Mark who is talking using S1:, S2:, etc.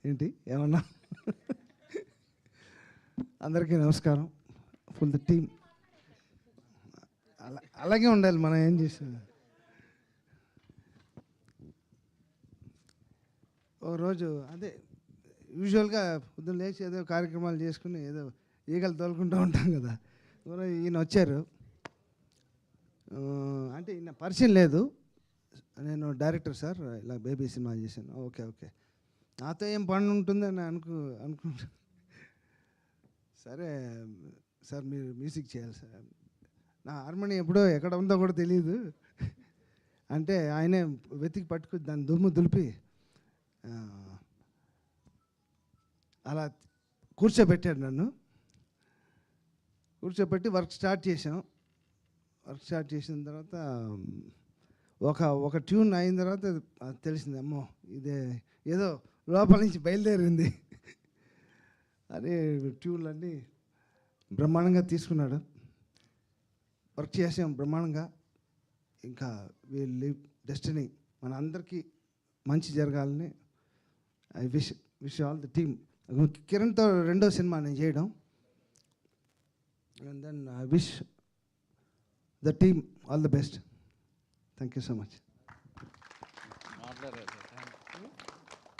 S1: ఏంటి ఏమన్నా? అందరికీ నమస్కారం. ఫుల్ ద టీమ్ అలాగే ఉండాలి. మనం ఏం చేసాం. ఓ రోజు అదే యూజువల్గా పొద్దున్న లేచి ఏదో కార్యక్రమాలు చేసుకుని ఏదో ఈగలు తోలుకుంటూ ఉంటాం కదా. ఈయన వచ్చారు. అంటే ఈయన పరిచయం లేదు. నేను డైరెక్టర్ సార్, ఇలా బేబీ సినిమా చేశాను. ఓకే ఓకే, నాతో ఏం పని ఉంటుందని అనుకుంటా. సరే సార్, మీరు మ్యూజిక్ చేయాలి సార్. నా హార్మోని ఎప్పుడో ఎక్కడ ఉందో కూడా తెలియదు. అంటే ఆయనే వెతికి పట్టుకు దాన్ని దుమ్ము దులిపి అలా కూర్చోబెట్టాడు. నన్ను కూర్చోబెట్టి వర్క్ స్టార్ట్ చేసాం. వర్క్ స్టార్ట్ చేసిన తర్వాత ఒక ట్యూన్ అయిన తర్వాత తెలిసింది, అమ్మో ఇదే ఏదో లోపల నుంచి బయలుదేరింది. అదే ట్యూన్లన్నీ బ్రహ్మాండంగా తీసుకున్నాడు. వర్క్ చేసాం బ్రహ్మాండంగా. ఇంకా వీల్ లివ్ డెస్టినీ, మన అందరికీ మంచి జరగాలని I wish all the team. కిరణ్తో రెండో సినిమా నేను చేయడం. And then I wish the team all the best. Thank you so much.